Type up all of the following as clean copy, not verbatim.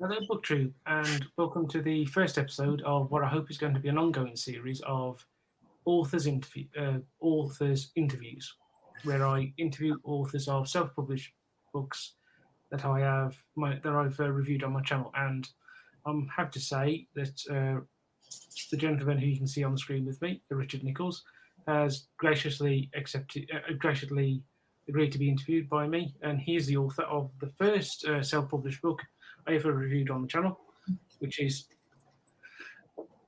Hello, Booktube, and welcome to the first episode of what I hope is going to be an ongoing series of authors interviews, where I interview authors of self-published books that I've reviewed on my channel. And I'm happy to say that the gentleman who you can see on the screen with me, Richard Nichols, has graciously agreed to be interviewed by me, and he is the author of the first self-published book I ever reviewed on the channel, which is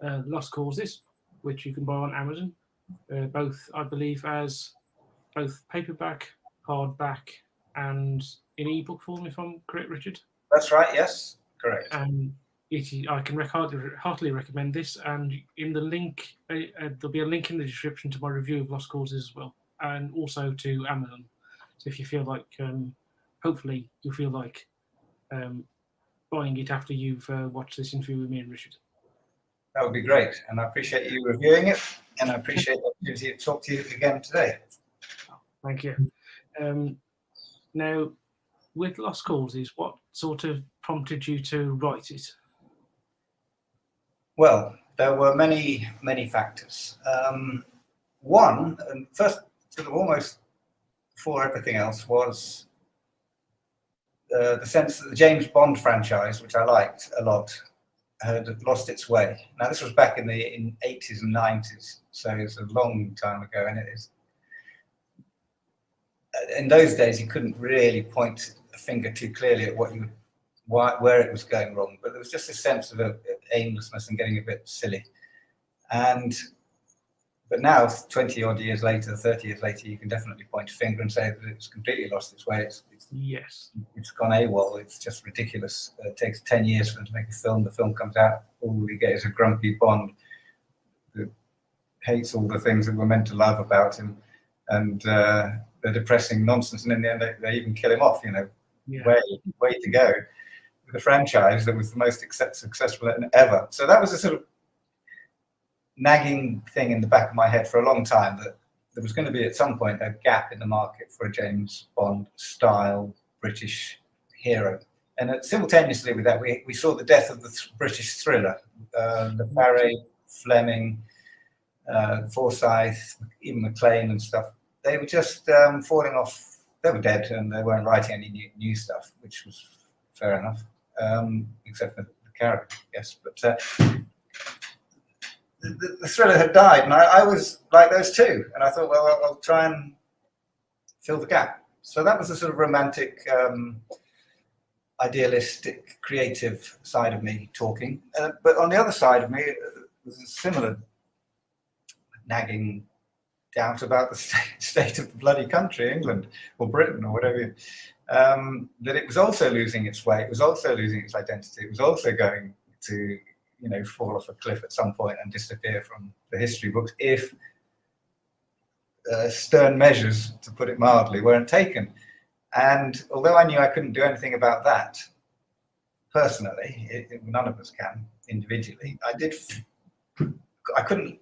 Lost Causes, which you can buy on Amazon, both I believe as both paperback, hardback, and in ebook form, if I'm correct, Richard. That's right, yes, correct. I can heartily recommend this, and in the link, there'll be a link in the description to my review of Lost Causes as well, and also to Amazon. So if you feel like, hopefully, you'll feel like buying it after you've watched this interview with me and Richard. That would be great, and I appreciate you reviewing it, and I appreciate the opportunity to talk to you again today. Thank you. Now, with Lost Causes, what sort of prompted you to write it? Well, there were many, many factors. One, and first, sort of almost before everything else, was the sense that the James Bond franchise, which I liked a lot, had lost its way. Now, this was back in the 80s and 90s, so it's a long time ago, and it is. In those days, you couldn't really point a finger too clearly at where it was going wrong, but there was just a sense of aimlessness and getting a bit silly. But now, 20 odd years later, 30 years later, you can definitely point a finger and say that it's completely lost its way. It's gone AWOL. It's just ridiculous. It takes 10 years for them to make a film. The film comes out, all we get is a grumpy Bond who hates all the things that we're meant to love about him, and the depressing nonsense. And in the end, they even kill him off. Way to go with a franchise that was the most successful ever. So that was a sort of nagging thing in the back of my head for a long time, that there was going to be at some point a gap in the market for a James Bond style British hero. And simultaneously with that, we saw the death of the British thriller, Le Carré, Fleming, Forsyth, even MacLean and stuff. They were just falling off. They were dead, and they weren't writing any new stuff, which was fair enough, except for the character, yes. But the thriller had died, and I was like those two, and I thought, well, I'll try and fill the gap. So that was the sort of romantic, idealistic, creative side of me talking. But on the other side of me, there's a similar nagging doubt about the state of the bloody country, England or Britain or whatever, that it was also losing its way, it was also losing its identity, it was also going to, fall off a cliff at some point and disappear from the history books if stern measures, to put it mildly, weren't taken. And although I knew I couldn't do anything about that personally, none of us can individually, I couldn't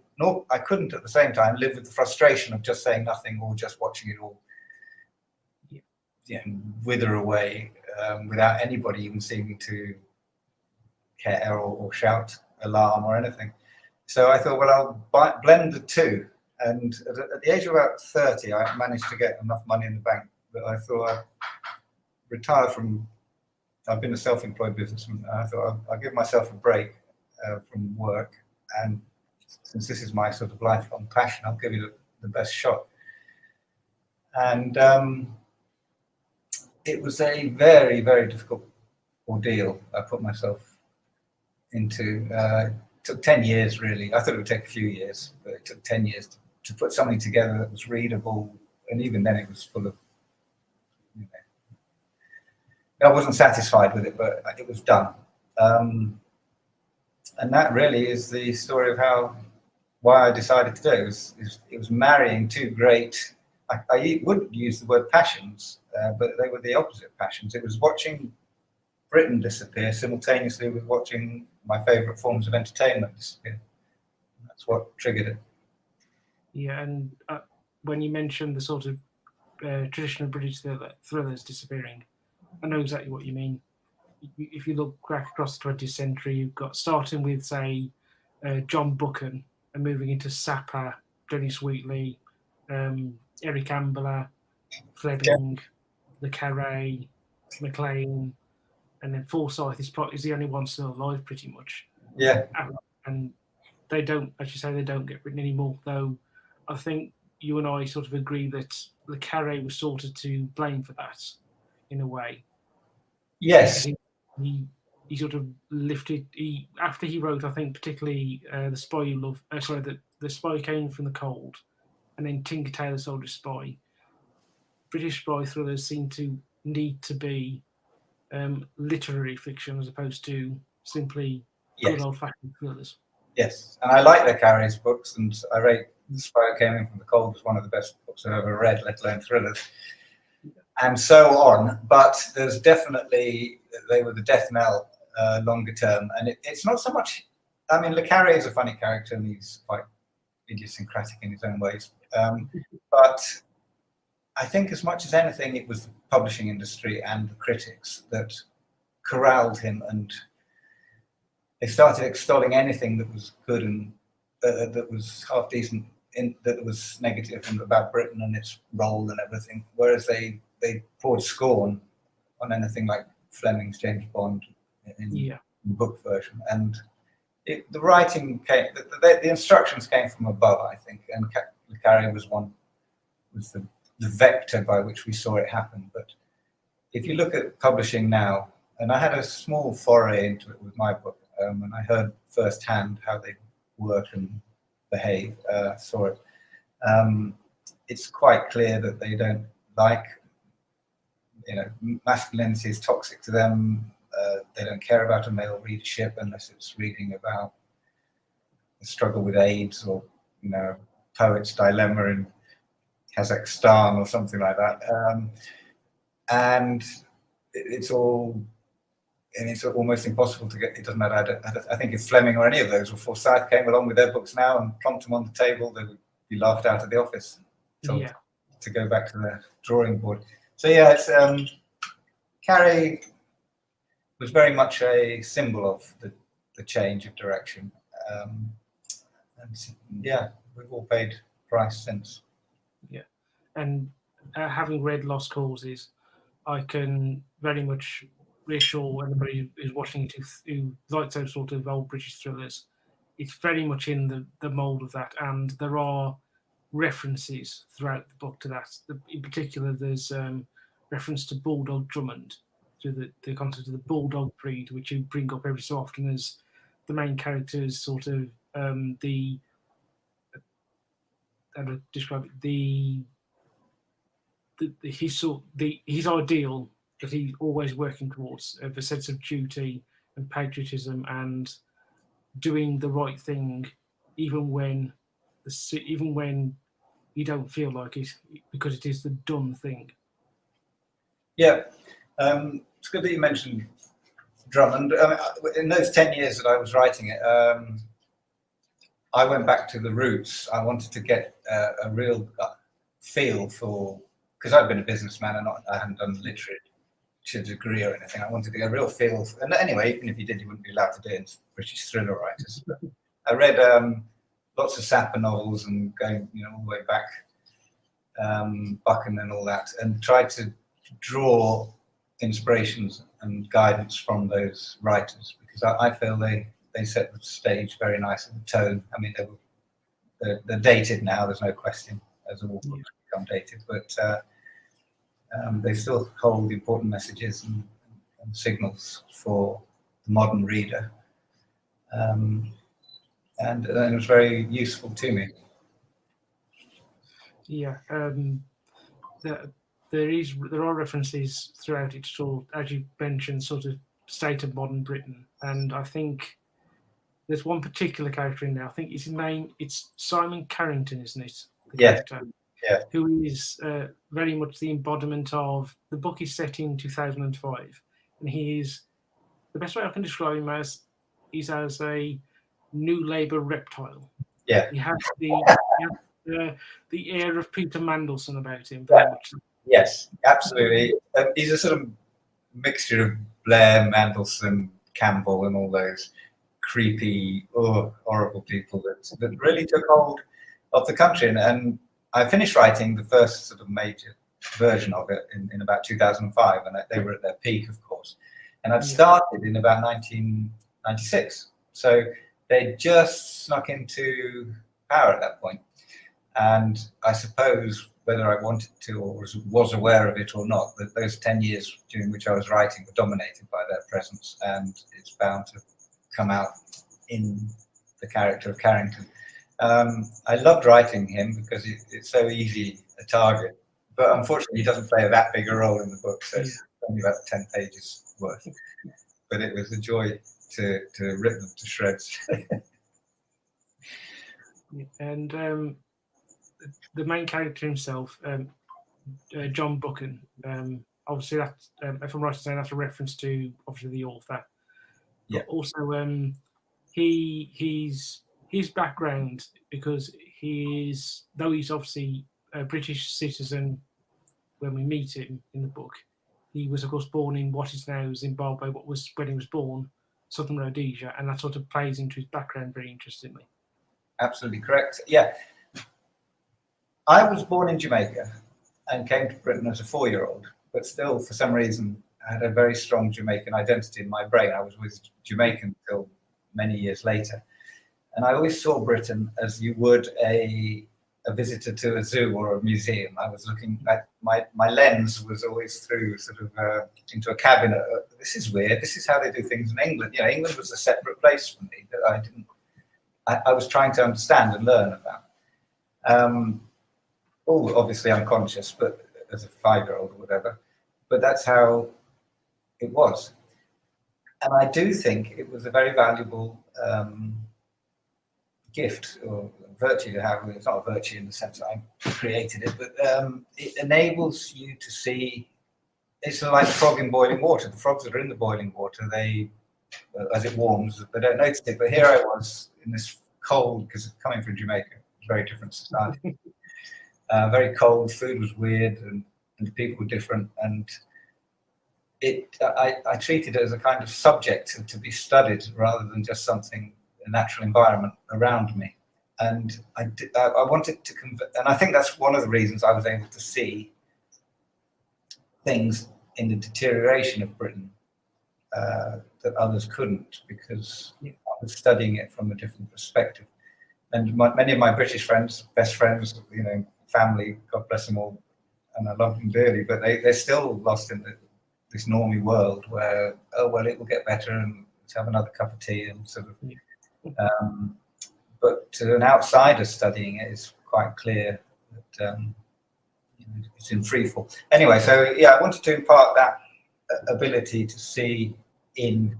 at the same time live with the frustration of just saying nothing or just watching it all wither away without anybody even seeming to care or shout alarm or anything. So I thought, well, I'll blend the two. And at the age of about 30, I managed to get enough money in the bank that I thought I'd retire from. I've been a self-employed businessman. I thought I'll give myself a break from work, and since this is my sort of lifelong passion, I'll give it the best shot. And it was a very, very difficult ordeal I put myself into. It took 10 years, really. I thought it would take a few years, but it took 10 years to put something together that was readable. And even then it was full of, I wasn't satisfied with it, but it was done. And that really is the story of why I decided to do it. It was marrying two great, I would use the word passions, but they were the opposite passions. It was watching Britain disappear simultaneously with watching my favourite forms of entertainment disappear. That's what triggered it. Yeah, and when you mentioned the sort of traditional British thrillers disappearing, I know exactly what you mean. if you look back across the 20th century, you've got starting with, say, John Buchan and moving into Sapper, Dennis Wheatley, Eric Ambler, Fleming, Le Carre, McLean, and then Forsyth is the only one still alive, pretty much. Yeah. And they don't, as you say, they don't get written anymore. Though I think you and I sort of agree that Le Carre was sort of to blame for that, in a way. Yes. He sort of lifted. After he wrote, I think particularly the Spy You Love. The Spy Came from the Cold, and then Tinker Tailor Soldier Spy. British spy thrillers seem to need to be literary fiction as opposed to simply good old-fashioned thrillers. Yes, and I like Le Carre's books, and I rate The Spy Who Came In From the Cold as one of the best books I've ever read, let alone thrillers, and so on. But there's definitely, they were the death knell longer term, and it's not so much. I mean, Le Carre is a funny character, and he's quite idiosyncratic in his own ways. But I think, as much as anything, it was the publishing industry and the critics that corralled him, and they started extolling anything that was good and that was half decent, that was negative and about Britain and its role and everything. Whereas they poured scorn on anything like Fleming's James Bond in book version. And the writing came, the instructions came from above, I think, and Le Carre was the vector by which we saw it happen. But if you look at publishing now, and I had a small foray into it with my book, and I heard firsthand how they work and behave, saw it. It's quite clear that they don't like, masculinity is toxic to them. They don't care about a male readership unless it's reading about the struggle with AIDS or, poet's dilemma in Kazakhstan or something like that. And it's almost impossible to get. It doesn't matter. I think if Fleming or any of those, or Forsyth, came along with their books now and plonked them on the table, they would be laughed out of the office, told to go back to the drawing board. So it's Carre was very much a symbol of the change of direction, and we've all paid price since. Yeah, and having read Lost Causes, I can very much reassure anybody who's watching it who likes those sort of old British thrillers. It's very much in the mould of that, and there are references throughout the book to that. In particular, there's reference to Bulldog Drummond, to the concept of the bulldog breed, which you bring up every so often as the main character's sort of how to describe it, his ideal that he's always working towards, of a sense of duty and patriotism and doing the right thing, even when you don't feel like it, because it is the done thing. Yeah, it's good that you mentioned Drummond. In those 10 years that I was writing it, I went back to the roots. I wanted to get a real feel for, because I'd been a businessman and I hadn't done literature degree or anything. I wanted to get a real feel. And anyway, even if you did, you wouldn't be allowed to do it as British thriller writers. I read lots of Sapper novels and going, all the way back, Buchan and all that, and tried to draw inspirations and guidance from those writers, because I feel they set the stage very nicely, the tone. I mean, they're dated now, there's no question, as all books become dated, but they still hold important messages and signals for the modern reader. And it was very useful to me. Yeah, there are references throughout it, sort of, as you mentioned, sort of state of modern Britain, and I think there's one particular character in there. I think his name, it's Simon Carrington, isn't it? The character, who is very much the embodiment of, the book is set in 2005, and he is, the best way I can describe him as, he's as a New Labour reptile. Yeah. He has the air of Peter Mandelson about him, very much. Yes, absolutely. He's a sort of mixture of Blair, Mandelson, Campbell, and all those creepy, horrible people that really took hold of the country. And I finished writing the first sort of major version of it in about 2005, and they were at their peak, of course. And I'd started in about 1996. So they just snuck into power at that point. And I suppose whether I wanted to or was aware of it or not, that those 10 years during which I was writing were dominated by their presence, and it's bound to come out in the character of Carrington. I loved writing him because it's so easy a target, but unfortunately he doesn't play that big a role in the book, so it's only about 10 pages worth. But it was a joy to rip them to shreds. And the main character himself, John Buchan, obviously that, if I'm right in saying, that's a reference to obviously the author. Yeah. But also, his background, because though he's obviously a British citizen when we meet him in the book, he was of course born in what is now Zimbabwe, what was when he was born, Southern Rhodesia, and that sort of plays into his background very interestingly. Absolutely correct. Yeah. I was born in Jamaica and came to Britain as a 4-year-old, but still, for some reason, I had a very strong Jamaican identity in my brain. I was with Jamaican until many years later. And I always saw Britain as you would a visitor to a zoo or a museum. I was looking at my lens was always through sort of into a cabinet. This is weird. This is how they do things in England. You know, England was a separate place for me that I was trying to understand and learn about. All obviously unconscious, but as a 5-year-old or whatever. But that's how it was. And I do think it was a very valuable gift or virtue to have. It's not a virtue in the sense that I created it, but it enables you to see. It's like the frog in boiling water. The frogs that are in the boiling water, they, as it warms, they don't notice it. But here I was in this cold, because coming from Jamaica, it's a very different society. Very cold, food was weird, and the people were different, and I treated it as a kind of subject to be studied rather than just something, a natural environment around me. And I wanted to convey, and I think that's one of the reasons I was able to see things in the deterioration of Britain that others couldn't, because I was studying it from a different perspective. And many of my British friends, best friends, you know, family, God bless them all, and I love them dearly, but they're still lost in this normie world where, oh, well, it will get better and let's have another cup of tea and sort of. But to an outsider studying it, it's quite clear that you know, it's in freefall. Anyway, so yeah, I wanted to impart that ability to see into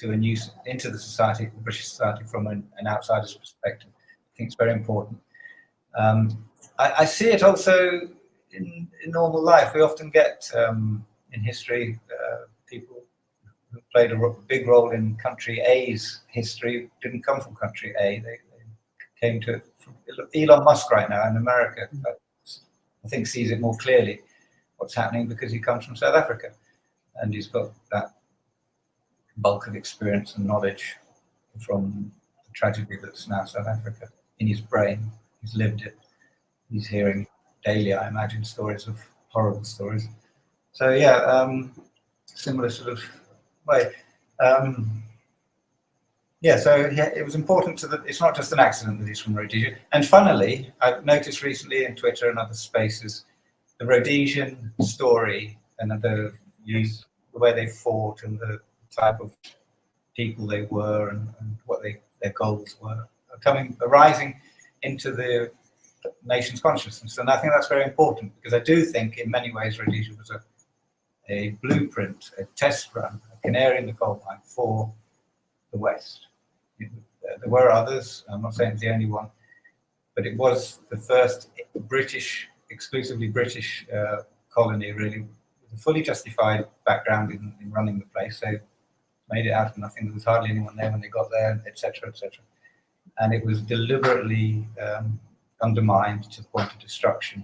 the society, the British society, from an outsider's perspective. I think it's very important. I see it also in normal life. We often get in history people who played a big role in country A's history didn't come from country A. They came to it from Elon Musk right now in America. I think sees it more clearly what's happening because he comes from South Africa and he's got that bulk of experience and knowledge from the tragedy that's now South Africa in his brain. He's lived it. He's hearing daily, I imagine, stories of horrible stories. So yeah, similar sort of way. Yeah, so yeah, it was important it's not just an accident that he's from Rhodesia. And funnily, I've noticed recently in Twitter and other spaces, the Rhodesian story and the way they fought and the type of people they were and what their goals were arising into the nation's consciousness. And I think that's very important because I do think in many ways Rhodesia was a blueprint, a test run, a canary in the coal mine for the West. There were others, I'm not saying it's the only one, but it was the first exclusively British colony, really, with a fully justified background in running the place. They made it out of nothing. There was hardly anyone there when they got there, etc., etc. And it was deliberately undermined to the point of destruction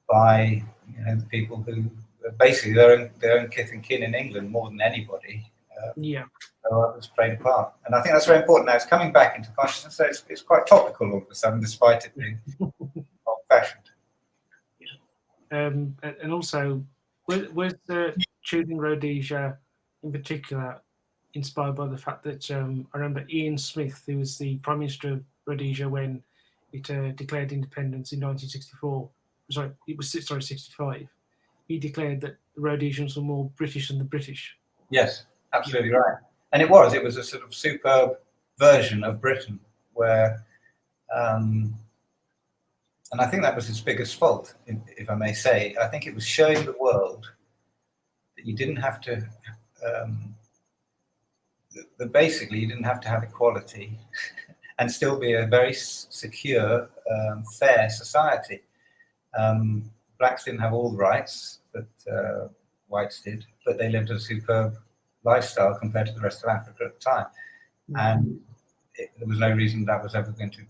by the people who basically their own kith and kin in England more than anybody. Yeah. So others played a part, and I think that's very important. Now it's coming back into consciousness, so it's quite topical all of a sudden, despite it being old-fashioned. And also, was choosing Rhodesia in particular inspired by the fact that I remember Ian Smith, who was the Prime Minister of Rhodesia when it declared independence in 1964. Sorry, it was 65. He declared that the Rhodesians were more British than the British. Yes, absolutely right. And it was a sort of superb version of Britain where, and I think that was his biggest fault, if I may say. I think it was showing the world that you didn't have to, that basically you didn't have to have equality and still be a very secure, fair society. Blacks didn't have all the rights that whites did, but they lived a superb lifestyle compared to the rest of Africa at the time. And there was no reason that was ever going to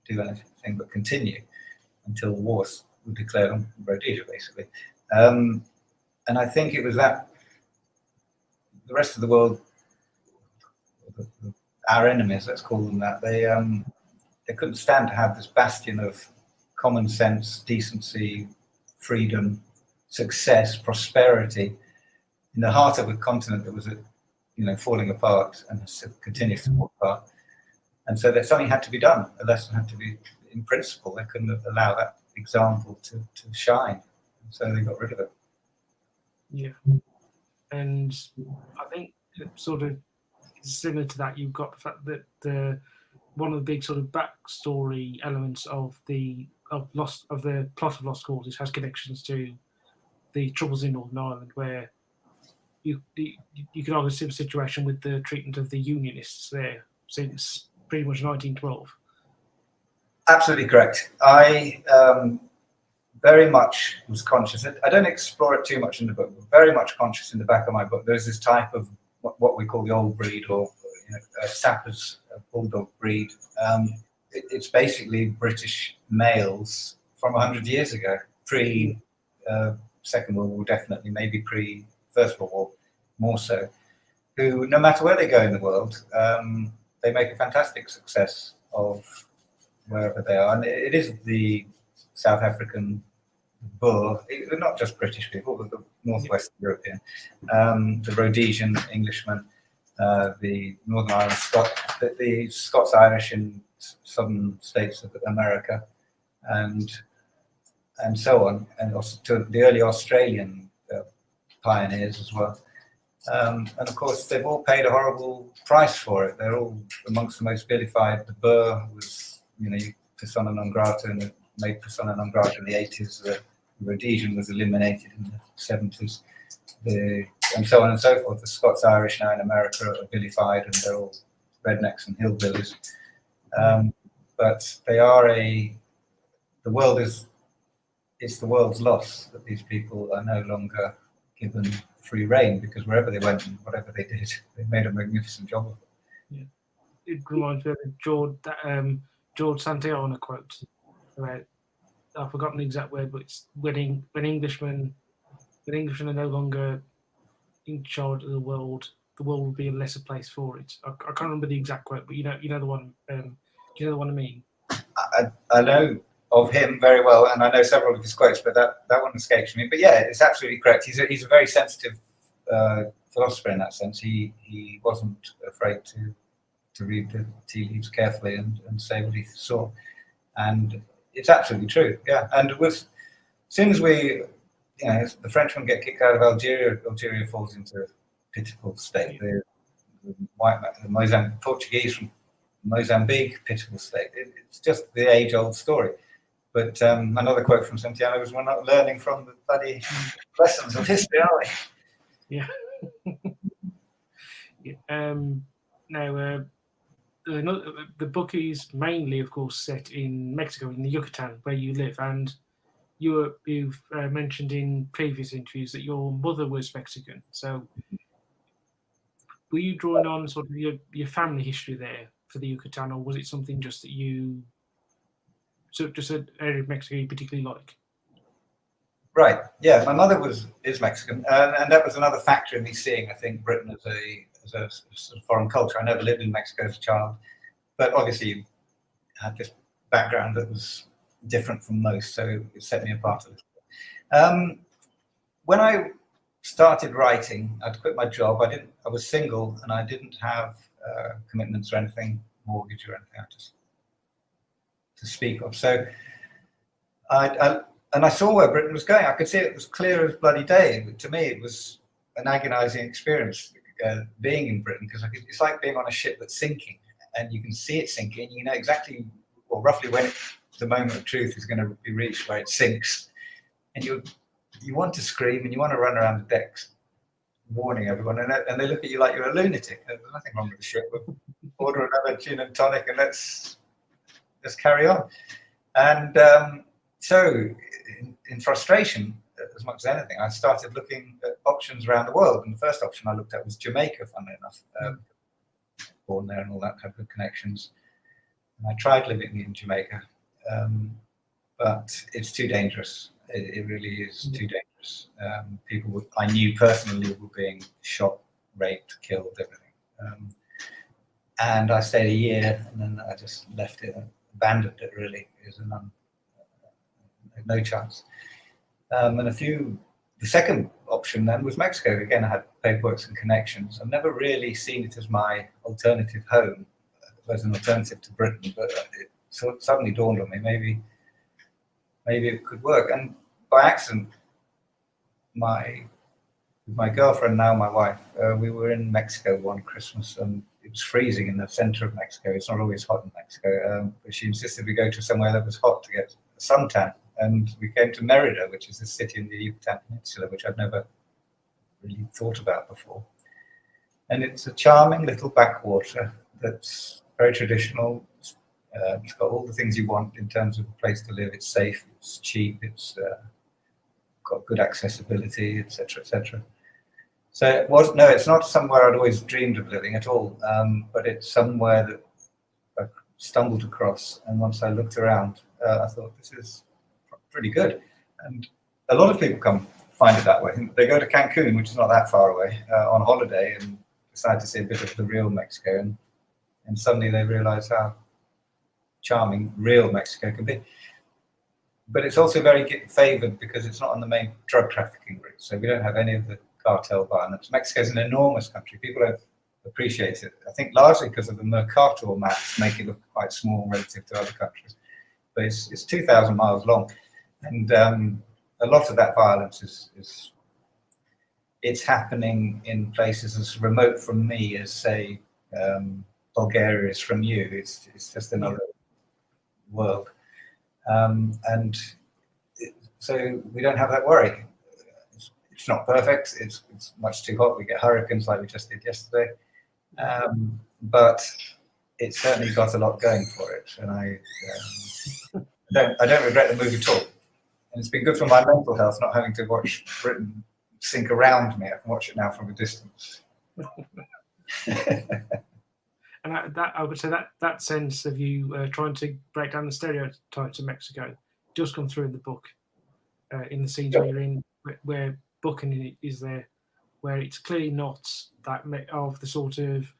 do anything but continue until the wars were declared on Rhodesia, basically. And I think it was that the rest of the world, our enemies, let's call them that, they couldn't stand to have this bastion of common sense, decency, freedom, success, prosperity in the heart of a continent that was, falling apart and continues to fall apart. And so that something had to be done. A lesson had to be, in principle, they couldn't allow that example to shine. So they got rid of it. Yeah. And I think sort of similar to that, you've got the fact that one of the big sort of backstory elements of the plot of Lost Causes has connections to the troubles in Northern Ireland, where you could argue a similar situation with the treatment of the Unionists there since pretty much 1912. Absolutely correct. I very much was conscious. I don't explore it too much in the book, but very much conscious in the back of my book. There's this type of what we call the old breed, or Sapper's bulldog breed. It's basically British males from 100 years ago, pre Second World War, definitely, maybe pre First World War, more so, who, no matter where they go in the world, they make a fantastic success of wherever they are. And it is the South African Boer, not just British people, but the Northwest European, the Rhodesian Englishman, the Northern Ireland Scot, the Scots-Irish in southern states of America, and so on, and also to the early Australian pioneers as well. And of course, they've all paid a horrible price for it. They're all amongst the most vilified. The Boer was, persona non grata, and made persona non grata in the 80s. The Rhodesian was eliminated in the 70s. And so on and so forth. The Scots-Irish now in America are vilified, and they're all rednecks and hillbillies. But they are it's the world's loss that these people are no longer given free rein, because wherever they went and whatever they did, they made a magnificent job of it. Yeah. It reminds me of George Santayana quote about, I've forgotten the exact word, but it's when Englishmen are no longer in charge of the world will be a lesser place for it. I can't remember the exact quote, but you know the one. Do you know the one I mean? I know of him very well, and I know several of his quotes, but that one escapes me. But yeah, it's absolutely correct. He's a very sensitive philosopher in that sense. He wasn't afraid to read the tea leaves carefully and say what he saw, and it's absolutely true. Yeah, and as soon as the Frenchmen get kicked out of Algeria falls into a pitiful state. The Portuguese from Mozambique, pitiful state. It's just the age-old story. But another quote from Santiago was, "We're not learning from the bloody lessons of history, are we?" Yeah. Now, the book is mainly, of course, set in Mexico, in the Yucatan, where you live, and you've mentioned in previous interviews that your mother was Mexican. So, were you drawing on sort of your family history there for the Yucatan, or was it something just that just an area of Mexico you particularly like? Right. Yeah, my mother is Mexican, and that was another factor in me seeing, I think, Britain as a sort of foreign culture. I never lived in Mexico as a child, but obviously had this background that was different from most, so it set me apart a little bit. When I started writing, I'd quit my job. I was single, and I didn't have commitments or anything, mortgage or anything, just to speak of. So and I saw where Britain was going. I could see it was clear as bloody day. To me, it was an agonising experience being in Britain, because it's like being on a ship that's sinking, and you can see it sinking. You know exactly, or roughly, when the moment of truth is going to be reached, where it sinks, and you want to scream and you want to run around the decks, warning everyone, and they look at you like you're a lunatic. There's nothing wrong with the ship. We'll order another gin and tonic, and let's carry on. And so, in frustration, as much as anything, I started looking at options around the world. And the first option I looked at was Jamaica, funnily enough. Born there and all that, had good connections. And I tried living in Jamaica, but it's too dangerous. It really is too dangerous. People I knew personally were being shot, raped, killed, everything. And I stayed a year, and then I just left it, abandoned it. Really, it was no chance. And the second option then was Mexico. Again, I had paperwork and connections. I've never really seen it as my alternative home, as an alternative to Britain, but it suddenly dawned on me, maybe it could work. And by accident, my girlfriend, now my wife, we were in Mexico one Christmas, and it was freezing in the center of Mexico. It's not always hot in Mexico, but she insisted we go to somewhere that was hot to get a suntan. And we came to Merida, which is a city in the Yucatan Peninsula, which I'd never really thought about before. And it's a charming little backwater that's very traditional. It's got all the things you want in terms of a place to live. It's safe, it's cheap, it's got good accessibility, etc., etc. So it's not somewhere I'd always dreamed of living at all, but it's somewhere that I stumbled across. And once I looked around, I thought, this is pretty good. And a lot of people come find it that way. They go to Cancun, which is not that far away, on holiday, and decide to see a bit of the real Mexico, and suddenly they realize how charming real Mexico can be. But it's also very favored because it's not on the main drug trafficking route, so we don't have any of the cartel violence. Mexico is an enormous country. People don't appreciate it, I think, largely because of the Mercator maps make it look quite small relative to other countries. But it's 2,000 miles long. And a lot of that violence is it's happening in places as remote from me as, say, Bulgaria is from you. It's just another world. So we don't have that worry. It's not perfect. It's much too hot. We get hurricanes like we just did yesterday. But it's certainly got a lot going for it. And I don't regret the move at all. And it's been good for my mental health, not having to watch Britain sink around me. I can watch it now from a distance. And I would say that sense of you trying to break down the stereotypes of Mexico does come through in the book, in the scenes where you're in, where Buchanan is there, where it's clearly not that of the sort of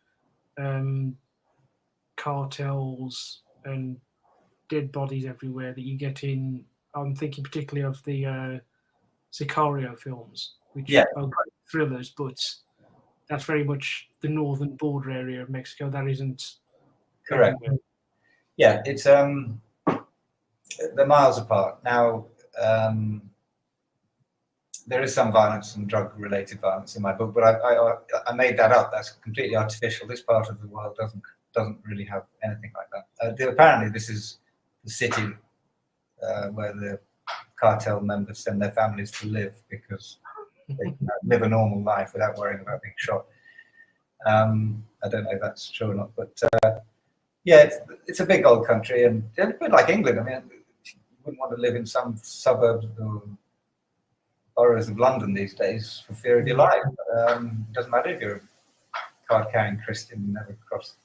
cartels and dead bodies everywhere that you get in. I'm thinking particularly of the Sicario films, which are great thrillers, but that's very much the northern border area of Mexico. That isn't correct. Everywhere. Yeah, it's they're miles apart. Now, there is some violence and drug-related violence in my book, but I made that up. That's completely artificial. This part of the world doesn't really have anything like that. Apparently, this is the city where the cartel members send their families to live because they can live a normal life without worrying about being shot. I don't know if that's true or not, but yeah, it's a big old country, and a bit like England. I mean, you wouldn't want to live in some suburbs or boroughs of London these days for fear of your life. It doesn't matter if you're a card-carrying Christian and never cross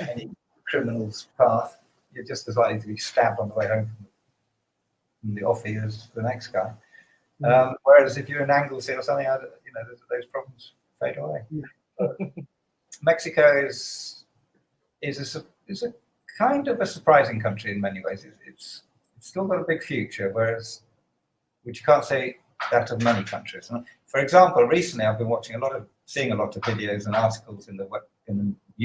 any criminal's path. You're just as likely to be stabbed on the way home from and the offie as the next guy. Whereas if you're in Anglesey or something, those problems fade away. But Mexico is a kind of a surprising country in many ways. It's still got a big future, which you can't say that of many countries. For example, recently I've been seeing a lot of videos and articles in the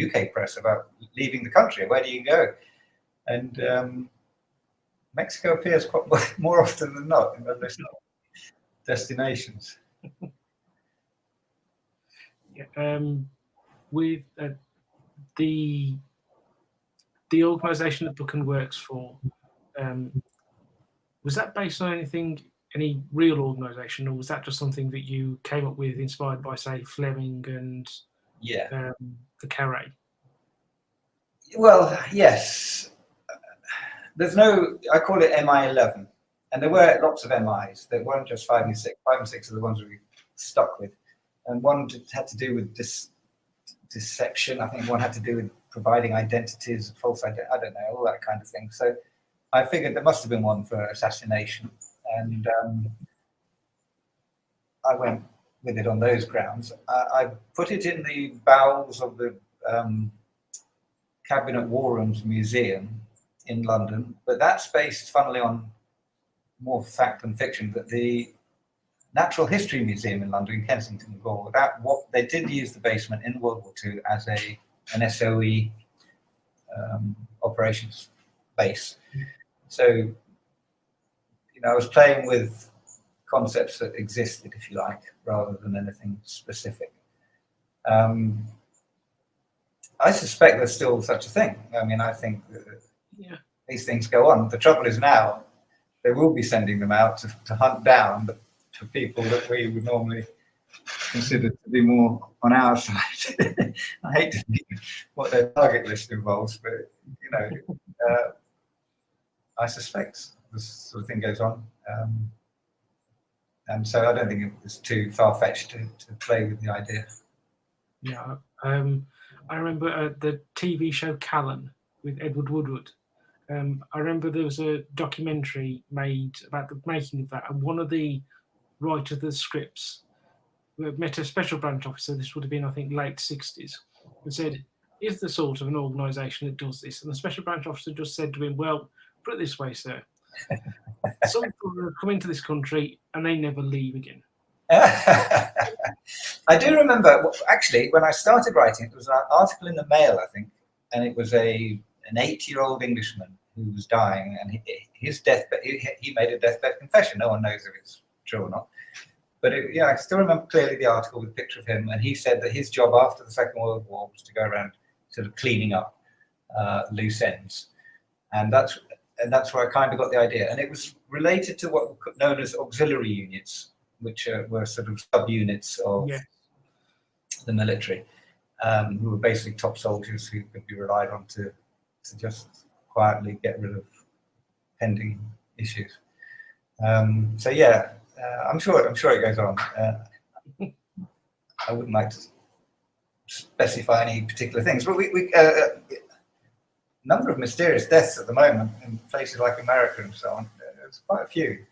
UK press about leaving the country. Where do you go? And Mexico appears quite more often than not in the list of destinations. With the organisation that Buchan works for, was that based on any real organisation, or was that just something that you came up with, inspired by, say, Fleming and the Carré? Well, yes. I call it MI11, and there were lots of MIs. There weren't just 5 and 6. 5 and 6 are the ones we stuck with, and one had to do with deception. I think one had to do with providing identities, false identity. I don't know, all that kind of thing. So I figured there must have been one for assassination, and I went with it on those grounds. I put it in the bowels of the Cabinet War Rooms Museum in London, but that's based, funnily, on more fact than fiction. But the Natural History Museum in London, in Kensington, they did use the basement in World War II as an SOE operations base. So, I was playing with concepts that existed, if you like, rather than anything specific. I suspect there's still such a thing. I mean, I think that these things go on. The trouble is now they will be sending them out to hunt down to people that we would normally consider to be more on our side. I hate to think what their target list involves, but I suspect this sort of thing goes on. And so I don't think it's too far-fetched to play with the idea. Yeah. I remember the TV show Callan with Edward Woodward. I remember there was a documentary made about the making of that, and one of the writers of the scripts met a special branch officer. This would have been, I think, late 60s, and said, "Is there sort of an organisation that does this?" And the special branch officer just said to him, "Well, put it this way, sir. Some people come into this country and they never leave again." I do remember, actually, when I started writing, it was an article in the Mail, I think, and it was an 8-year-old Englishman who was dying, and his deathbed, he made a deathbed confession. No one knows if it's true or not. But I still remember clearly the article with a picture of him, and he said that his job after the Second World War was to go around sort of cleaning up loose ends. And that's where I kind of got the idea. And it was related to what were known as auxiliary units, which were sort of subunits of the military, who were basically top soldiers who could be relied on to just quietly get rid of pending issues. I'm sure it goes on. I wouldn't like to specify any particular things, but we number of mysterious deaths at the moment in places like America and so on. There's quite a few.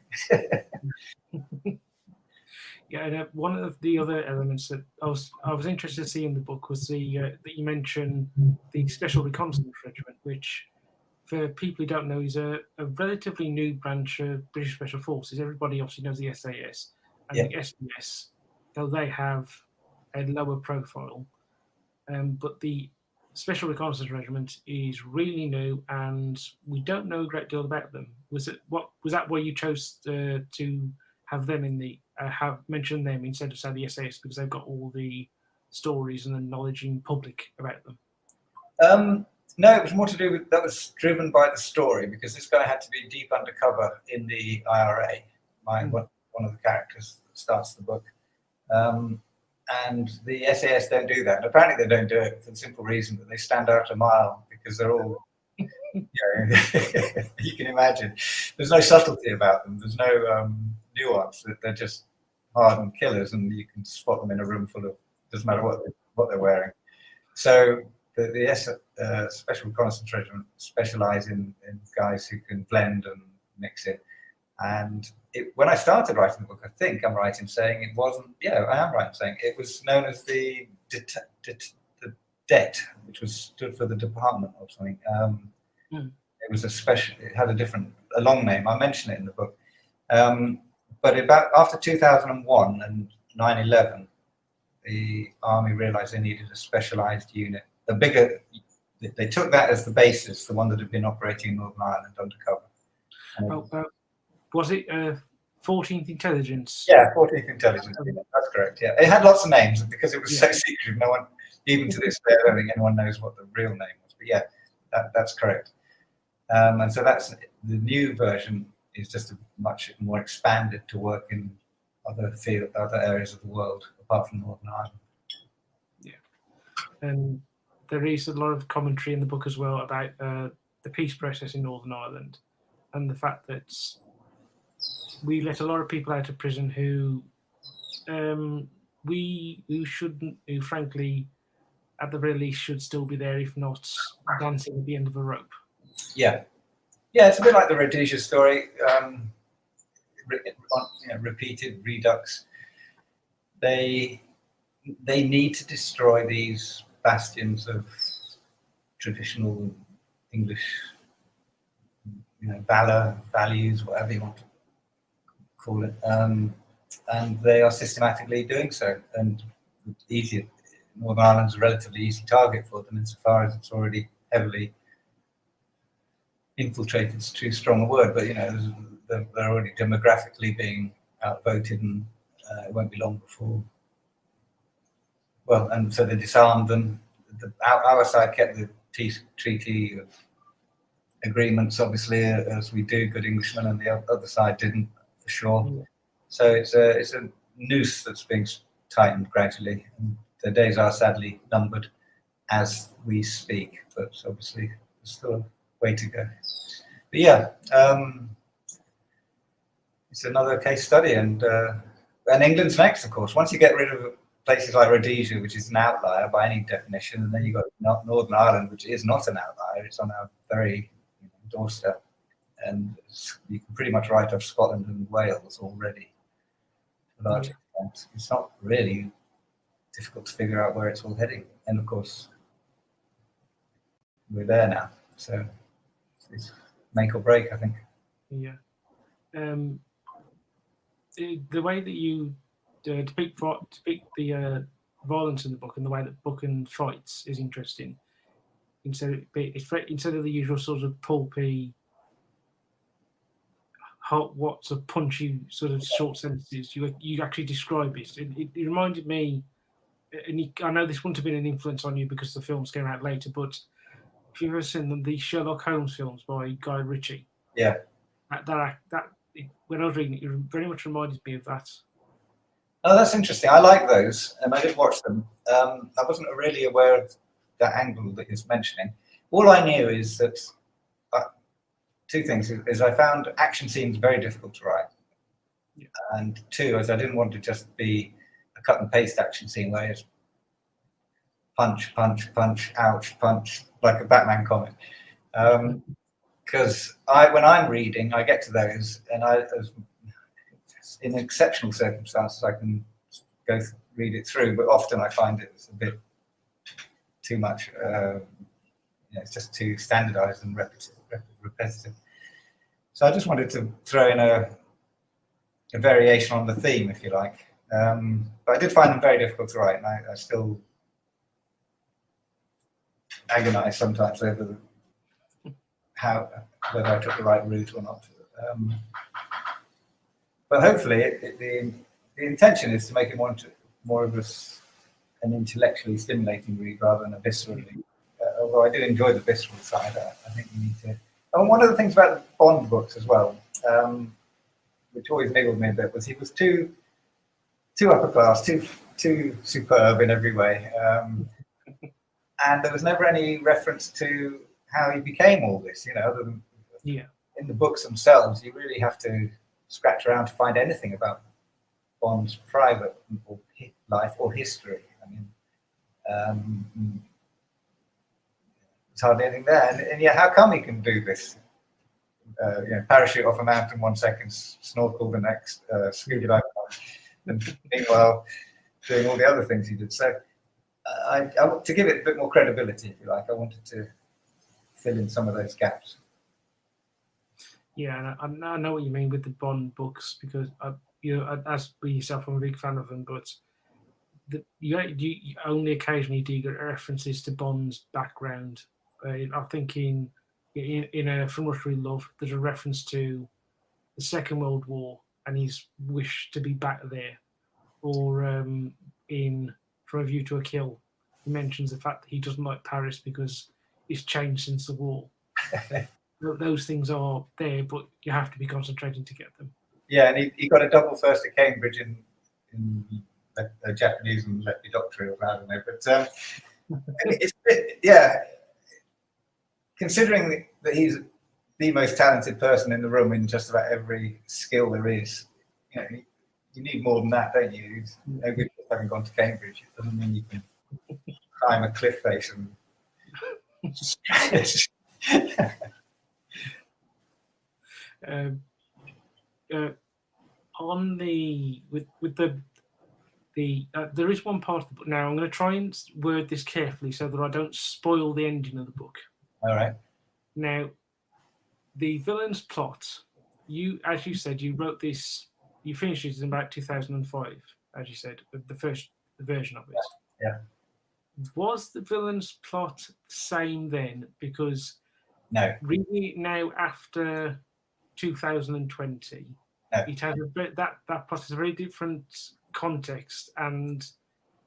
And one of the other elements that I was interested to see in the book was that you mentioned the Special Reconnaissance Regiment, which, for people who don't know, is a relatively new branch of British Special Forces. Everybody obviously knows the SAS and the SBS, though they have a lower profile. But the Special Reconnaissance Regiment is really new, and we don't know a great deal about them. Was that why you chose to have them in the have mentioned them instead of, say, the SAS, because they've got all the stories and the knowledge in public about them? No, it was more to do with, that was driven by the story, because this guy had to be deep undercover in the IRA. One of the characters that starts the book. And the SAS don't do that. And apparently they don't do it for the simple reason that they stand out a mile, because they're all, you can imagine. There's no subtlety about them. There's no nuance. They're just hardened killers, and you can spot them in a room full of, doesn't matter what they're wearing. So the Special Reconnaissance Regiment specialise in guys who can blend and mix it. And when I started writing the book, I think I'm right in saying it wasn't. Yeah, I am right in saying it was known as the DET, which stood for the Department of something. It was it had a long name. I mention it in the book. But about after 2001 and 9/11, the army realised they needed a specialised unit, a bigger. They took that as the basis, the one that had been operating in Northern Ireland undercover. Was it 14th Intelligence? Yeah, 14th Intelligence. Yeah, that's correct. Yeah, it had lots of names because it was so secretive. No one, even to this day, I don't think anyone knows what the real name was. But yeah, that's correct. And so that's the new version is just much more expanded to work in other areas of the world apart from Northern Ireland. Yeah, and there is a lot of commentary in the book as well about the peace process in Northern Ireland and the fact that we let a lot of people out of prison who frankly, at the very least, should still be there, if not dancing at the end of a rope. Yeah, it's a bit like the Rhodesia story. Repeated redux. They need to destroy these bastions of traditional English, valor, values, whatever you want to call it, and they are systematically doing so. And Northern Ireland's a relatively easy target for them insofar as it's already heavily infiltrated. It's too strong a word, but they're already demographically being outvoted, and it won't be long before. Well, and so they disarmed them. Our side kept the treaty agreements, obviously, as we do, good Englishmen, and the other side didn't, for sure. Yeah. So it's a noose that's being tightened gradually, and the days are sadly numbered as we speak, but obviously there's still a way to go. But yeah, it's another case study, and England's next, of course. Once you get rid of places like Rhodesia, which is an outlier by any definition, and then you've got Northern Ireland, which is not an outlier. It's on our very doorstep, and you can pretty much write off Scotland and Wales already. To a large extent, it's not really difficult to figure out where it's all heading, and of course, we're there now. So it's make or break, I think. Yeah. The way that you depict the violence in the book and the way that Buchan fights is interesting. Instead of the usual sort of pulpy, what's a punchy sort of short sentences, you actually describe it. It reminded me, and I know this wouldn't have been an influence on you because the films came out later, but if you've ever seen the Sherlock Holmes films by Guy Ritchie, yeah, that when I was reading it very much reminded me of that. Oh, that's interesting. I like those, and I did watch them. I wasn't really aware of that angle that you're mentioning. All I knew is that two things: is I found action scenes very difficult to write, and two, as I didn't want to just be a cut and paste action scene where it's punch, punch, punch, ouch, punch, like a Batman comic. Because when I'm reading, I get to those, and in exceptional circumstances, I can read it through, but often I find it's a bit too much. It's just too standardized and repetitive. So I just wanted to throw in a variation on the theme, if you like. But I did find them very difficult to write, and I still agonize sometimes over whether I took the right route or not. But hopefully, the intention is to make it more of an intellectually stimulating read rather than a visceral read. Although I did enjoy the visceral side, I think we need to. And one of the things about the Bond books as well, which always niggled me a bit, was he was too upper class, too superb in every way, and there was never any reference to how he became all this. Other than in the books themselves, you really have to scratch around to find anything about Bond's private life or history. I mean, there's hardly anything there. And how come he can do this parachute off a mountain 1 second, snorkel the next, scuba dive, and meanwhile doing all the other things he did. So to give it a bit more credibility, if you like, I wanted to fill in some of those gaps. Yeah, and I know what you mean with the Bond books, because as for yourself, I'm a big fan of them, but you only occasionally do get references to Bond's background. I think in From Russia with Love, there's a reference to the Second World War and his wish to be back there. Or in From a View to a Kill, he mentions the fact that he doesn't like Paris because it's changed since the war. Those things are there, but you have to be concentrating to get them. Yeah, and he got a double first at Cambridge in Japanese and lefty doctorate, or I don't know. But it's considering that he's the most talented person in the room in just about every skill there is, you need more than that, don't you? It's no good having gone to Cambridge. It doesn't mean you can climb a cliff face and stretch. There is one part of the book. Now I'm going to try and word this carefully so that I don't spoil the ending of the book. All right. Now, the villain's plot. As you said, you wrote this. You finished it in about 2005, as you said, the first version of it. Yeah. Was the villain's plot the same then? Because no, really now after 2020, no. It has that plot is a very different context, and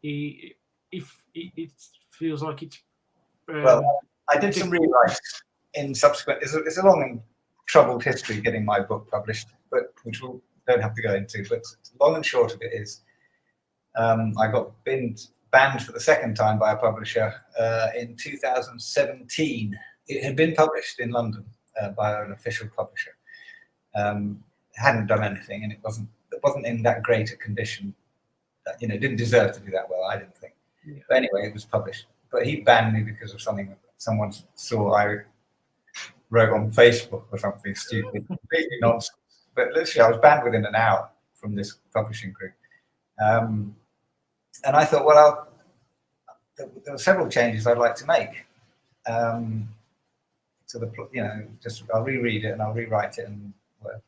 it feels like it's. Well, I did some rewrites in subsequent. It's a long and troubled history getting my book published, but which we'll don't have to go into. But long and short of it is, I got banned for the second time by a publisher in 2017. It had been published in London by an official publisher. Hadn't done anything, and it wasn't in that great a condition. That, didn't deserve to do that well, I didn't think. Yeah. But anyway, it was published. But he banned me because of something someone saw I wrote on Facebook or something stupid, completely nonsense. But literally, I was banned within an hour from this publishing group. And I thought, well, there were several changes I'd like to make. So I'll reread it and I'll rewrite it and whatever.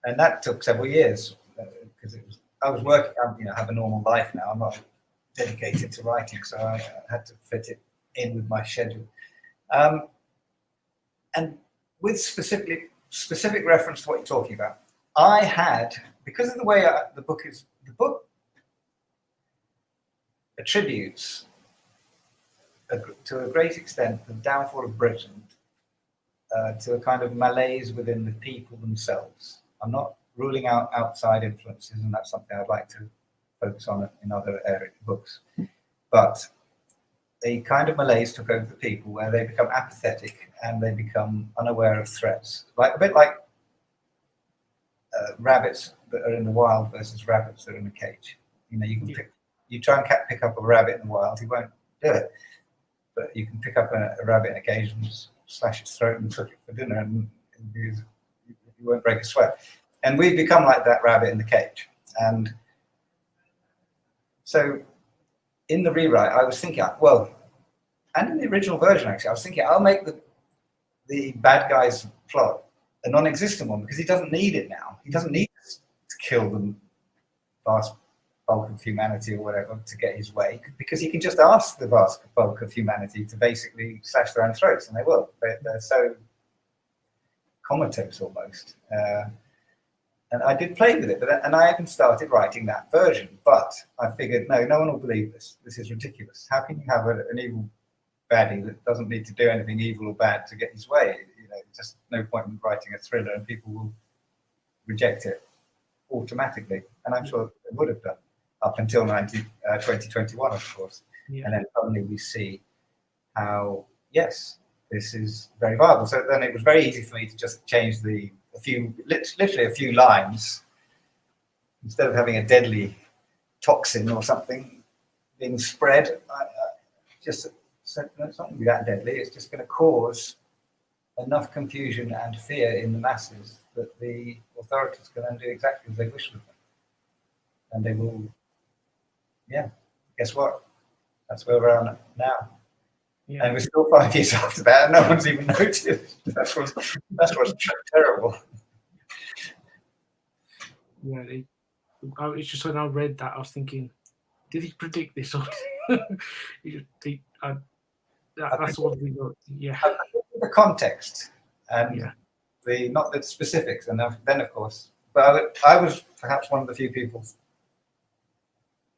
And that took several years because I was working. I have a normal life now. I'm not dedicated to writing, so I had to fit it in with my schedule. And with specific reference to what you're talking about, I had, because of the way the book attributes to a great extent the downfall of Britain to a kind of malaise within the people themselves. I'm not ruling out outside influences, and that's something I'd like to focus on in other books. But a kind of malaise took over the people where they become apathetic and they become unaware of threats. A bit like rabbits that are in the wild versus rabbits that are in a cage. You try and pick up a rabbit in the wild, he won't do it. But you can pick up a rabbit in a cage and slash its throat and cook it for dinner, and you won't break a sweat. And we've become like that rabbit in the cage. And so in the rewrite, I was thinking, and in the original version, actually, I was thinking, I'll make the bad guy's plot a non-existent one because he doesn't need it now. He doesn't need to kill the vast bulk of humanity or whatever to get his way, because he can just ask the vast bulk of humanity to basically slash their own throats, and they will. They're so comatose almost. And I did play with it, and I even started writing that version. But I figured, no one will believe this. This is ridiculous. How can you have an evil baddie that doesn't need to do anything evil or bad to get his way? Just no point in writing a thriller, and people will reject it automatically. And I'm sure they would have done up until 2021, of course. Yeah. And then suddenly we see how, yes, this is very viable. So then it was very easy for me to just change literally a few lines. Instead of having a deadly toxin or something being spread, I just said, no, it's not going to be that deadly. It's just going to cause enough confusion and fear in the masses that the authorities can then do exactly as they wish with them. And they will, yeah, guess what? That's where we're at now. Yeah. And we're still 5 years after that, and no one's even noticed. That's what's terrible. Yeah, it's just when I read that, I was thinking, did he predict this? Or that's what we got. Yeah, The context and yeah, not the specifics, and then of course, but I was perhaps one of the few people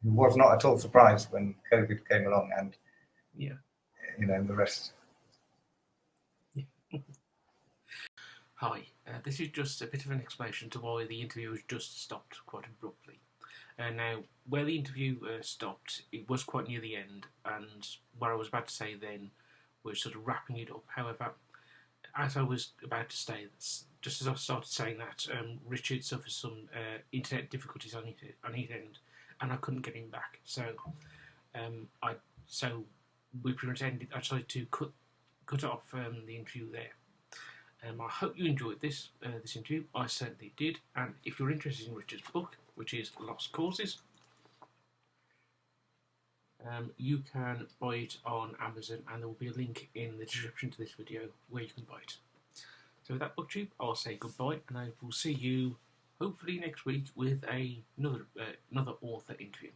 who was not at all surprised when COVID came along, and yeah. the rest. Hi, this is just a bit of an explanation to why the interview was just stopped quite abruptly. Now, where the interview stopped, it was quite near the end, and what I was about to say then was sort of wrapping it up. However, as I was about to say, just as I started saying that, Richard suffered some internet difficulties on his end, and I couldn't get him back. So, we pretended. I decided to cut off the interview there. I hope you enjoyed this interview. I certainly did. And if you're interested in Richard's book, which is Lost Causes, you can buy it on Amazon, and there will be a link in the description to this video where you can buy it. So with that, BookTube, I'll say goodbye, and I will see you hopefully next week with another author interview.